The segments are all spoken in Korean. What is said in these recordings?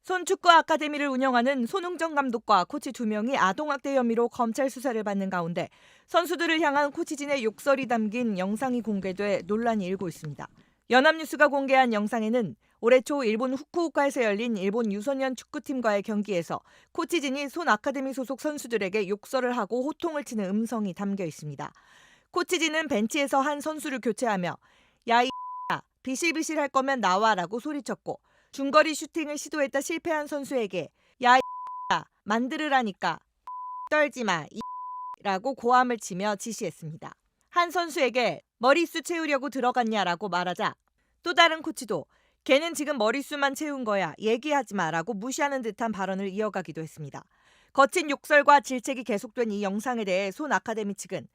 손축구 아카데미를 운영하는 손흥정 감독과 코치 2명이 아동학대 혐의로 검찰 수사를 받는 가운데 선수들을 향한 코치진의 욕설이 담긴 영상이 공개돼 논란이 일고 있습니다. 연합뉴스가 공개한 영상에는 올해 초 일본 후쿠오카에서 열린 일본 유소년 축구팀과의 경기에서 코치진이 손 아카데미 소속 선수들에게 욕설을 하고 호통을 치는 음성이 담겨 있습니다. 코치진은 벤치에서 한 선수를 교체하며 야 이 비실비실 할 거면 나와라고 소리쳤고 중거리 슈팅을 시도했다 실패한 선수에게 야 이 만들으라니까 떨지 마 라고 고함을 치며 지시했습니다. 한 선수에게 머릿수 채우려고 들어갔냐라고 말하자 또 다른 코치도 걔는 지금 머릿수만 채운 거야 얘기하지 마라고 무시하는 듯한 발언을 이어가기도 했습니다. 거친 욕설과 질책이 계속된 이 영상에 대해 손 아카데미 측은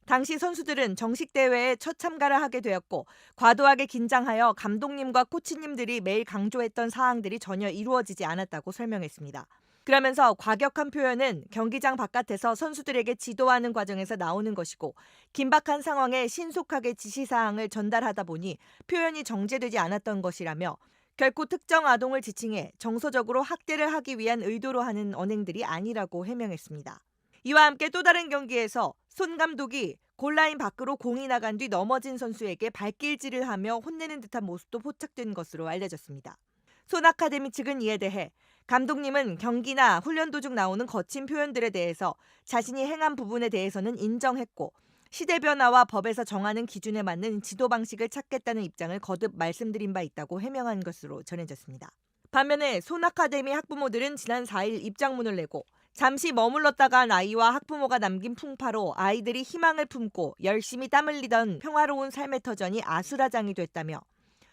당시 선수들은 정식 대회에 첫 참가를 하게 되었고 과도하게 긴장하여 감독님과 코치님들이 매일 강조했던 사항들이 전혀 이루어지지 않았다고 설명했습니다. 그러면서 과격한 표현은 경기장 바깥에서 선수들에게 지도하는 과정에서 나오는 것이고 긴박한 상황에 신속하게 지시사항을 전달하다 보니 표현이 정제되지 않았던 것이라며 결코 특정 아동을 지칭해 정서적으로 학대를 하기 위한 의도로 하는 언행들이 아니라고 해명했습니다. 이와 함께 또 다른 경기에서 손 감독이 골라인 밖으로 공이 나간 뒤 넘어진 선수에게 발길질을 하며 혼내는 듯한 모습도 포착된 것으로 알려졌습니다. 손 아카데미 측은 이에 대해 감독님은 경기나 훈련 도중 나오는 거친 표현들에 대해서 자신이 행한 부분에 대해서는 인정했고 시대 변화와 법에서 정하는 기준에 맞는 지도 방식을 찾겠다는 입장을 거듭 말씀드린 바 있다고 해명한 것으로 전해졌습니다. 반면에 손 아카데미 학부모들은 지난 4일 입장문을 내고 잠시 머물렀다가 간 아이와 학부모가 남긴 풍파로 아이들이 희망을 품고 열심히 땀 흘리던 평화로운 삶의 터전이 아수라장이 됐다며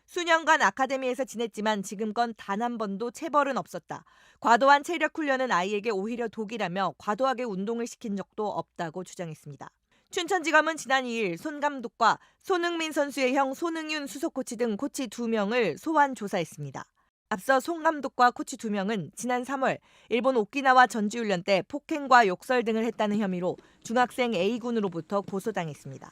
수년간 아카데미에서 지냈지만 지금껏 단 한 번도 체벌은 없었다. 과도한 체력 훈련은 아이에게 오히려 독이라며 과도하게 운동을 시킨 적도 없다고 주장했습니다. 춘천지검은 지난 2일 손 감독과 손흥민 선수의 형 손흥윤 수석코치 등 코치 2명을 소환 조사했습니다. 앞서 손 감독과 코치 2명은 지난 3월 일본 오키나와 전지훈련 때 폭행과 욕설 등을 했다는 혐의로 중학생 A군으로부터 고소당했습니다.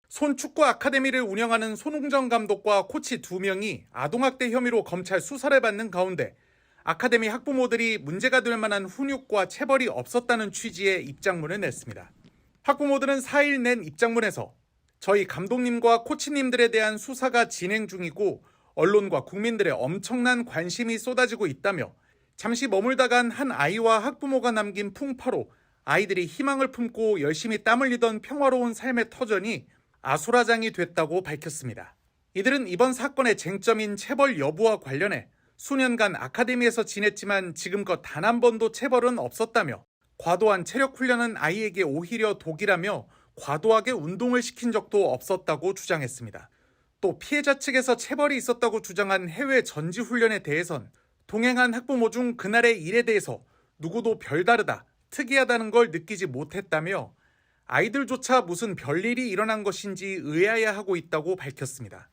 손축구 아카데미를 운영하는 손흥정 감독과 코치 2명이 아동학대 혐의로 검찰 수사를 받는 가운데 아카데미 학부모들이 문제가 될 만한 훈육과 체벌이 없었다는 취지의 입장문을 냈습니다. 학부모들은 4일 낸 입장문에서 저희 감독님과 코치님들에 대한 수사가 진행 중이고 언론과 국민들의 엄청난 관심이 쏟아지고 있다며 잠시 머물다 간 한 아이와 학부모가 남긴 풍파로 아이들이 희망을 품고 열심히 땀 흘리던 평화로운 삶의 터전이 아수라장이 됐다고 밝혔습니다. 이들은 이번 사건의 쟁점인 체벌 여부와 관련해 수년간 아카데미에서 지냈지만 지금껏 단 한 번도 체벌은 없었다며 과도한 체력 훈련은 아이에게 오히려 독이라며 과도하게 운동을 시킨 적도 없었다고 주장했습니다. 또 피해자 측에서 체벌이 있었다고 주장한 해외 전지훈련에 대해선 동행한 학부모 중 그날의 일에 대해서 누구도 별다르다, 특이하다는 걸 느끼지 못했다며 아이들조차 무슨 별일이 일어난 것인지 의아해하고 있다고 밝혔습니다.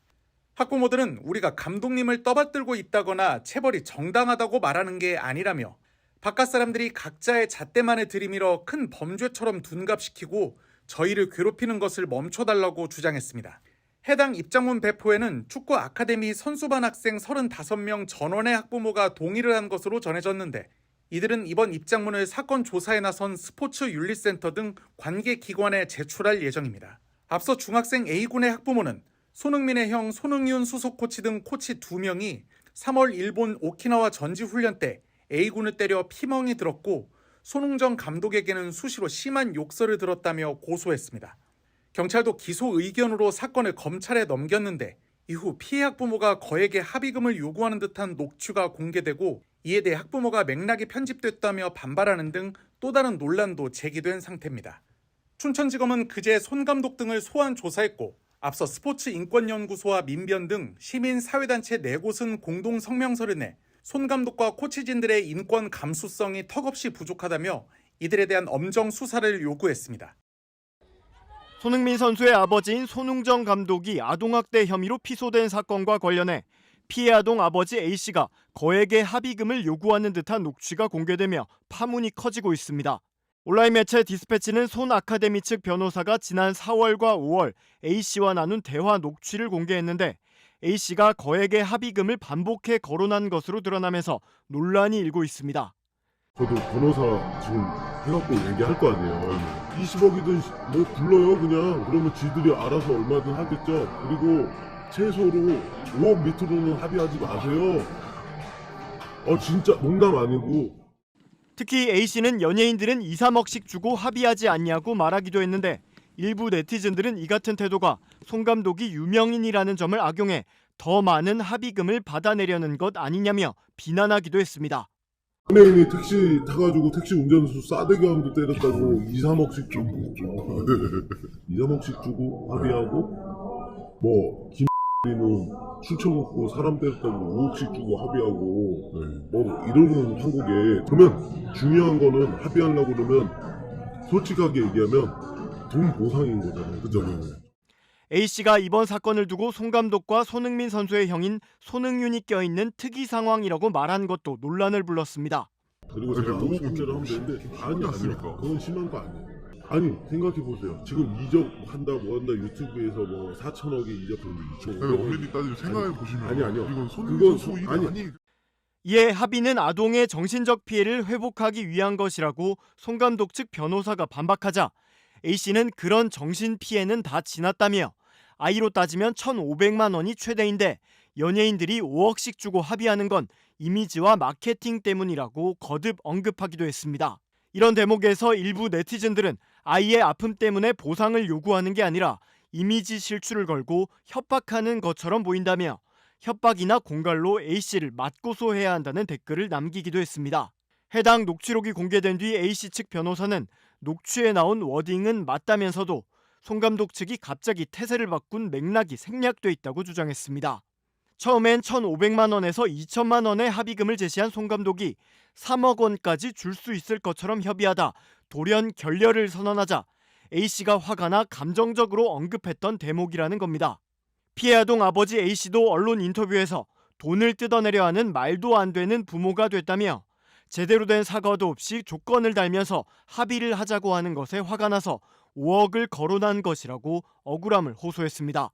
학부모들은 우리가 감독님을 떠받들고 있다거나 체벌이 정당하다고 말하는 게 아니라며 바깥 사람들이 각자의 잣대만을 들이밀어 큰 범죄처럼 둔갑시키고 저희를 괴롭히는 것을 멈춰달라고 주장했습니다. 해당 입장문 배포에는 축구 아카데미 선수반 학생 35명 전원의 학부모가 동의를 한 것으로 전해졌는데 이들은 이번 입장문을 사건 조사에 나선 스포츠윤리센터 등 관계기관에 제출할 예정입니다. 앞서 중학생 A군의 학부모는 손흥민의 형 손흥윤 수석 코치 등 코치 2명이 3월 일본 오키나와 전지훈련 때 A군을 때려 피멍이 들었고 손흥정 감독에게는 수시로 심한 욕설을 들었다며 고소했습니다. 경찰도 기소 의견으로 사건을 검찰에 넘겼는데 이후 피해 학부모가 거액의 합의금을 요구하는 듯한 녹취가 공개되고 이에 대해 학부모가 맥락이 편집됐다며 반발하는 등 또 다른 논란도 제기된 상태입니다. 춘천지검은 그제 손 감독 등을 소환 조사했고 앞서 스포츠인권연구소와 민변 등 시민사회단체 4곳은 공동 성명서를 내 손 감독과 코치진들의 인권 감수성이 턱없이 부족하다며 이들에 대한 엄정 수사를 요구했습니다. 손흥민 선수의 아버지인 손흥정 감독이 아동학대 혐의로 피소된 사건과 관련해 피해 아동 아버지 A씨가 거액의 합의금을 요구하는 듯한 녹취가 공개되며 파문이 커지고 있습니다. 온라인 매체 디스패치는 손 아카데미 측 변호사가 지난 4월과 5월 A씨와 나눈 대화 녹취를 공개했는데 A씨가 거액의 합의금을 반복해 거론한 것으로 드러나면서 논란이 일고 있습니다. 저도 변호사 지금 해갖고 얘기할 거 아니에요. 20억이든 뭐 불러요 그냥. 그러면 지들이 알아서 얼마든 하겠죠. 그리고 최소로 5억 밑으로는 합의하지 마세요. 진짜 농담 아니고. 특히 A씨는 연예인들은 2, 3억씩 주고 합의하지 않냐고 말하기도 했는데 일부 네티즌들은 이 같은 태도가 송 감독이 유명인이라는 점을 악용해 더 많은 합의금을 받아내려는 것 아니냐며 비난하기도 했습니다. 연예인이 택시 타가지고 택시 운전수 싸대기함도 때렸다고 2, 3억씩 주고 2, 3억씩 주고 합의하고 뭐 김이는 술 처먹고 사람 때렸다고 5억씩 주고 합의하고 뭐 이러는 한국에. 그러면 중요한 거는 합의하려고 그러면 솔직하게 얘기하면 돈 보상인 거잖아요. 그죠? A씨가 이번 사건을 두고 송 감독과 손흥민 선수의 형인 손흥윤이 껴있는 특이 상황이라고 말한 것도 논란을 불렀습니다. 그리고 제가 5억 문제를 하면 되는데 아니요. 그건 심한 거 아니에요. 아니 생각해보세요. 지금 이적한다 뭐한다 유튜브에서 뭐 4천억에 이적했는데 엄밀히 따지면 생각해 보시면 아니요. 이건 손흥민 선수 일 아니. 아니. 이에 합의는 아동의 정신적 피해를 회복하기 위한 것이라고 송 감독 측 변호사가 반박하자 A씨는 그런 정신 피해는 다 지났다며 아이로 따지면 1,500만 원이 최대인데 연예인들이 5억씩 주고 합의하는 건 이미지와 마케팅 때문이라고 거듭 언급하기도 했습니다. 이런 대목에서 일부 네티즌들은 아이의 아픔 때문에 보상을 요구하는 게 아니라 이미지 실추를 걸고 협박하는 것처럼 보인다며 협박이나 공갈로 A씨를 맞고소해야 한다는 댓글을 남기기도 했습니다. 해당 녹취록이 공개된 뒤 A씨 측 변호사는 녹취에 나온 워딩은 맞다면서도 송 감독 측이 갑자기 태세를 바꾼 맥락이 생략돼 있다고 주장했습니다. 처음엔 1,500만 원에서 2천만 원의 합의금을 제시한 송 감독이 3억 원까지 줄 수 있을 것처럼 협의하다 돌연 결렬을 선언하자 A씨가 화가 나 감정적으로 언급했던 대목이라는 겁니다. 피해 아동 아버지 A씨도 언론 인터뷰에서 돈을 뜯어내려 하는 말도 안 되는 부모가 됐다며 제대로 된 사과도 없이 조건을 달면서 합의를 하자고 하는 것에 화가 나서 5억을 거론한 것이라고 억울함을 호소했습니다.